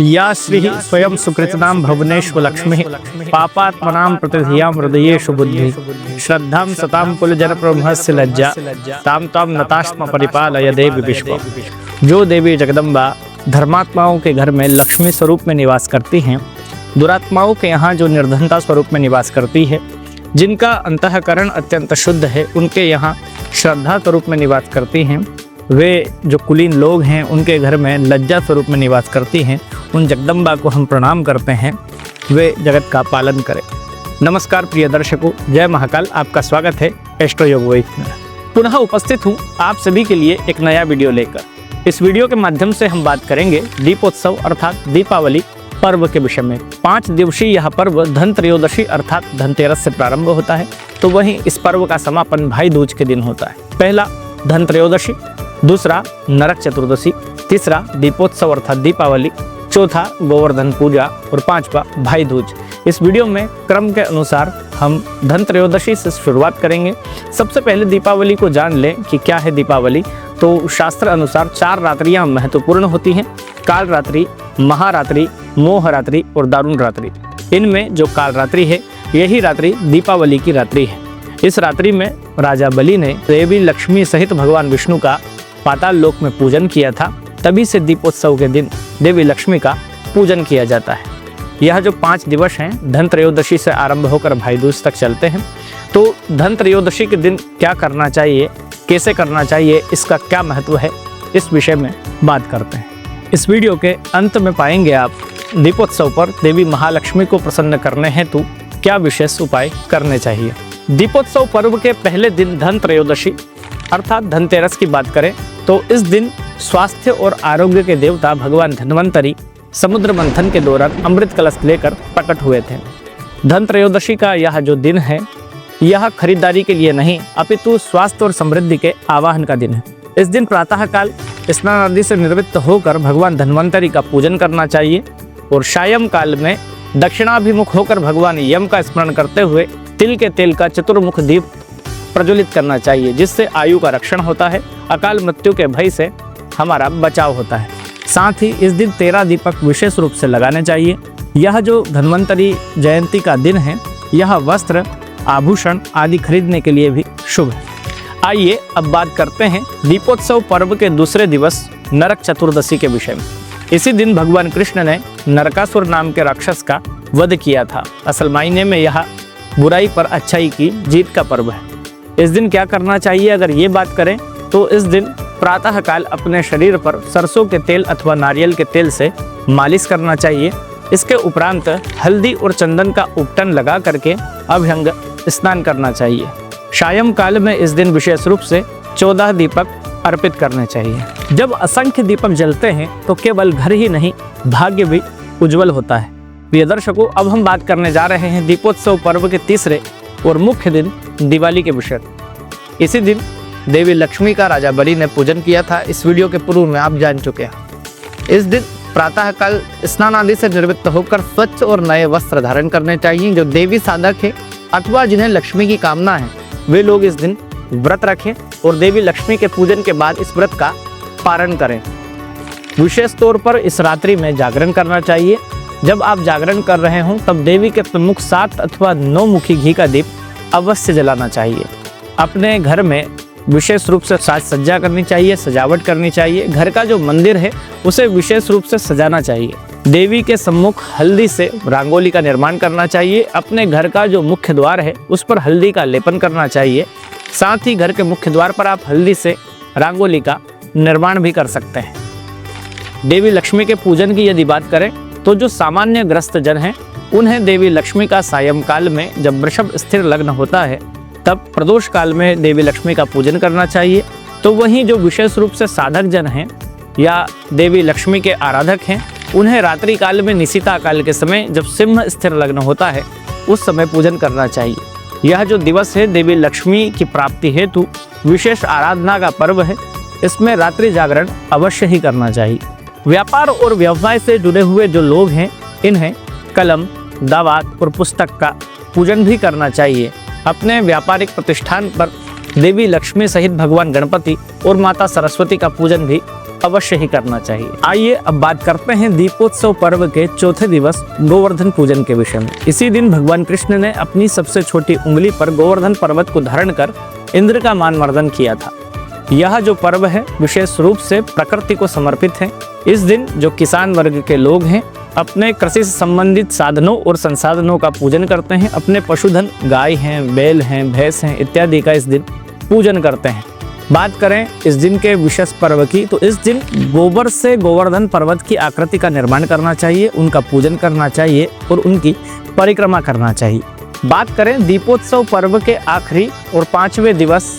या श्री स्वयं सुकृतनाम भुवनेषु लक्ष्मी पापात्मनां प्रतिधियां हृदयेषु बुद्धि श्रद्धां सतां कुलजन प्रब्रह्मस्य लज्जा ताम ताम नतास्म परिपालय देवी विश्व। जो देवी जगदम्बा धर्मात्माओं के घर में लक्ष्मी स्वरूप में निवास करती हैं, दुरात्माओं के यहाँ जो निर्धनता स्वरूप में निवास करती है, जिनका अंतःकरण अत्यंत शुद्ध है उनके यहाँ श्रद्धा स्वरूप में निवास करती हैं, वे जो कुलीन लोग हैं उनके घर में लज्जा स्वरूप में निवास करती हैं, उन जगदम्बा को हम प्रणाम करते हैं, वे जगत का पालन करें। नमस्कार प्रिय दर्शकों, जय महाकाल। आपका स्वागत है एस्ट्रो योग वॉइस में। पुनः उपस्थित हूँ आप सभी के लिए एक नया वीडियो लेकर। इस वीडियो के माध्यम से हम बात करेंगे दीपोत्सव अर्थात दीपावली पर्व के विषय में। 5 दिवसीय यह पर्व धन त्रयोदशी अर्थात धनतेरस से प्रारंभ होता है, तो वहीं इस पर्व का समापन भाई दूज के दिन होता है। पहला धन त्रयोदशी, दूसरा नरक चतुर्दशी, तीसरा दीपोत्सव अर्थात दीपावली, चौथा गोवर्धन पूजा और पांचवा भाई दूज। इस वीडियो में क्रम के अनुसार हम धन त्रयोदशी से शुरुआत करेंगे। सबसे पहले दीपावली को जान लें कि क्या है दीपावली। तो शास्त्र अनुसार 4 रात्रियां महत्वपूर्ण होती हैं: काल रात्रि, महारात्रि, मोह रात्रि और दारुण रात्रि। इनमें जो काल रात्रि है यही रात्रि दीपावली की रात्रि है। इस रात्रि में राजा बलि ने देवी लक्ष्मी सहित भगवान विष्णु का पाताल लोक में पूजन किया था, तभी से दीपोत्सव के दिन देवी लक्ष्मी का पूजन किया जाता है। यह जो 5 दिवस हैं धन त्रयोदशी से आरंभ होकर भाई दूज तक चलते हैं। तो धन त्रयोदशी के दिन क्या करना चाहिए, कैसे करना चाहिए, इसका क्या महत्व है, इस विषय में बात करते हैं। इस वीडियो के अंत में पाएंगे आप दीपोत्सव पर देवी महालक्ष्मी को प्रसन्न करने हेतु क्या विशेष उपाय करने चाहिए। दीपोत्सव पर्व के पहले दिन धन त्रयोदशी अर्थात धनतेरस की बात करें तो इस दिन स्वास्थ्य और आरोग्य के देवता भगवान धन्वंतरी समुद्र मंथन के दौरान अमृत कलश लेकर प्रकट हुए थे। धन त्रयोदशी का यह जो दिन है यह खरीदारी के लिए नहीं अपितु स्वास्थ्य और समृद्धि के आवाहन का दिन है। इस दिन प्रातःकाल स्नान आदि से निवृत्त होकर भगवान धन्वंतरी का पूजन करना चाहिए और सायं काल में दक्षिणाभिमुख होकर भगवान यम का स्मरण करते हुए तिल के तेल का चतुर्मुख दीप प्रज्वलित करना चाहिए, जिससे आयु का रक्षण होता है, अकाल मृत्यु के भय से हमारा बचाव होता है। साथ ही इस दिन 13 दीपक विशेष रूप से लगाने चाहिए। यह जो धन्वंतरी जयंती का दिन है यह वस्त्र, आभूषण आदि खरीदने के लिए भी शुभ है। आइए अब बात करते हैं दीपोत्सव पर्व के दूसरे दिवस नरक चतुर्दशी के विषय में। इसी दिन भगवान कृष्ण ने नरकासुर नाम के राक्षस का वध किया था। असल मायने में यह बुराई पर अच्छाई की जीत का पर्व है। इस दिन क्या करना चाहिए अगर ये बात करें तो इस दिन प्रातःकाल अपने शरीर पर सरसों के तेल अथवा नारियल के तेल से मालिश करना चाहिए। इसके उपरांत हल्दी और चंदन का उपटन लगा करके अभ्यंग स्नान करना चाहिए। सायं काल में इस दिन विशेष रूप से 14 दीपक अर्पित करने चाहिए। जब असंख्य दीपक जलते हैं तो केवल घर ही नहीं भाग्य भी उज्जवल होता है। प्रिय दर्शकों, अब हम बात करने जा रहे हैं दीपोत्सव पर्व के तीसरे और मुख्य दिन दिवाली के विषय। इसी दिन देवी लक्ष्मी का राजा बलि ने पूजन किया था। इस वीडियो के पूर्व में आप जान चुके हैं। इस दिन प्रातःकाल स्नान आदि से निवृत्त होकर स्वच्छ और नए वस्त्र धारण करने चाहिए। जो देवी साधक है अथवा जिन्हें लक्ष्मी की कामना है वे लोग इस दिन व्रत रखें और देवी लक्ष्मी के पूजन के बाद इस व्रत का पारण करें। विशेष तौर पर इस रात्रि में जागरण करना चाहिए। जब आप जागरण कर रहे हों तब देवी के प्रमुख 7 अथवा 9 मुखी घी का दीप अवश्य जलाना चाहिए। अपने घर में विशेष रूप से साज सज्जा करनी चाहिए, सजावट करनी चाहिए। घर का जो मंदिर है उसे विशेष रूप से सजाना चाहिए। देवी के सम्मुख हल्दी से रंगोली का निर्माण करना चाहिए। अपने घर का जो मुख्य द्वार है उस पर हल्दी का लेपन करना चाहिए। साथ ही घर के मुख्य द्वार पर आप हल्दी से रंगोली का निर्माण भी कर सकते हैं। देवी लक्ष्मी के पूजन की यदि बात करें तो जो सामान्य ग्रस्त जन हैं उन्हें देवी लक्ष्मी का सायं काल में जब वृषभ स्थिर लग्न होता है तब प्रदोष काल में देवी लक्ष्मी का पूजन करना चाहिए। तो वहीं जो विशेष रूप से साधक जन हैं या देवी लक्ष्मी के आराधक हैं उन्हें रात्रि काल में निशिता काल के समय जब सिंह स्थिर लग्न होता है उस समय पूजन करना चाहिए। यह जो दिवस है देवी लक्ष्मी की प्राप्ति हेतु विशेष आराधना का पर्व है। इसमें रात्रि जागरण अवश्य ही करना चाहिए। व्यापार और व्यवसाय से जुड़े हुए जो लोग हैं इन्हें कलम, दावात और पुस्तक का पूजन भी करना चाहिए। अपने व्यापारिक प्रतिष्ठान पर देवी लक्ष्मी सहित भगवान गणपति और माता सरस्वती का पूजन भी अवश्य ही करना चाहिए। आइए अब बात करते हैं दीपोत्सव पर्व के चौथे दिवस गोवर्धन पूजन के विषय में। इसी दिन भगवान कृष्ण ने अपनी सबसे छोटी उंगली पर गोवर्धन पर्वत को धारण कर इंद्र का मान मर्दन किया था। यह जो पर्व है विशेष रूप से प्रकृति को समर्पित है। इस दिन जो किसान वर्ग के लोग हैं अपने कृषि से संबंधित साधनों और संसाधनों का पूजन करते हैं। अपने पशुधन गाय हैं, बैल हैं, भैंस हैं इत्यादि का इस दिन पूजन करते हैं। बात करें इस दिन के विशेष पर्व की, तो इस दिन गोबर से गोवर्धन पर्वत की आकृति का निर्माण करना चाहिए, उनका पूजन करना चाहिए और उनकी परिक्रमा करना चाहिए। बात करें दीपोत्सव पर्व के आखिरी और 5वें दिवस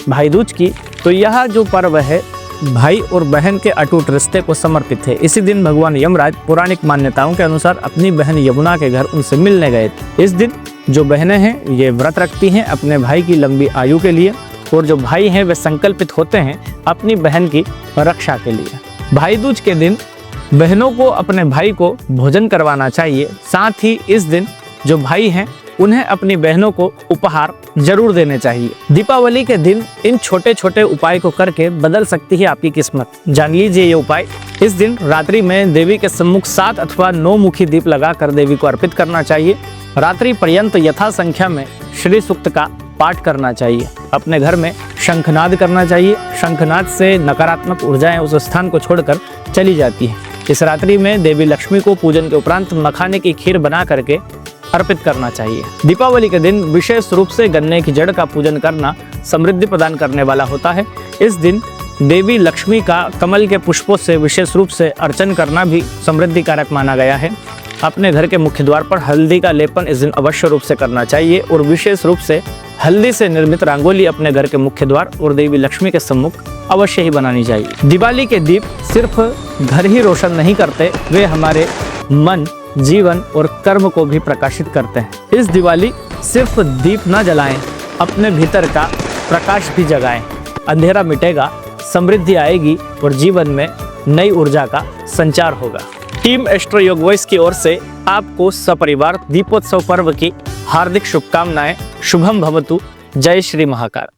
भाई दूज की, तो यह जो पर्व है भाई और बहन के अटूट रिश्ते को समर्पित है। इसी दिन भगवान यमराज पौराणिक मान्यताओं के अनुसार अपनी बहन यमुना के घर उनसे मिलने गए थे। इस दिन जो बहनें हैं ये व्रत रखती हैं अपने भाई की लंबी आयु के लिए, और जो भाई हैं वे संकल्पित होते हैं अपनी बहन की रक्षा के लिए। भाई दूज के दिन बहनों को अपने भाई को भोजन करवाना चाहिए। साथ ही इस दिन जो भाई हैं उन्हें अपनी बहनों को उपहार जरूर देने चाहिए। दीपावली के दिन इन छोटे छोटे उपाय को करके बदल सकती है आपकी किस्मत। जान लीजिए ये उपाय। इस दिन रात्रि में देवी के सम्मुख 7 अथवा 9 मुखी दीप लगाकर देवी को अर्पित करना चाहिए। रात्रि पर्यंत यथा संख्या में श्री सूक्त का पाठ करना चाहिए। अपने घर में शंखनाद करना चाहिए। शंखनाद से नकारात्मक ऊर्जाएं उस स्थान को छोड़कर चली जाती हैं। इस रात्रि में देवी लक्ष्मी को पूजन के उपरांत मखाने की खीर बना करके अर्पित करना चाहिए। दीपावली के दिन विशेष रूप से गन्ने की जड़ का पूजन करना समृद्धि प्रदान करने वाला होता है। इस दिन देवी लक्ष्मी का कमल के पुष्पों से विशेष रूप से अर्चन करना भी समृद्धि कारक माना गया है। अपने घर के मुख्य द्वार पर हल्दी का लेपन इस दिन अवश्य रूप से करना चाहिए और विशेष रूप से हल्दी से निर्मित रंगोली अपने घर के मुख्य द्वार और देवी लक्ष्मी के सम्मुख अवश्य ही बनानी चाहिए। दिवाली के दीप सिर्फ घर ही रोशन नहीं करते, वे हमारे मन, जीवन और कर्म को भी प्रकाशित करते हैं। इस दिवाली सिर्फ दीप न जलाएं, अपने भीतर का प्रकाश भी जगाएं। अंधेरा मिटेगा, समृद्धि आएगी और जीवन में नई ऊर्जा का संचार होगा। टीम एस्ट्रो योग वॉइस की ओर से आपको सपरिवार दीपोत्सव पर्व की हार्दिक शुभकामनाएं। शुभम भवतु। जय श्री महाकाल।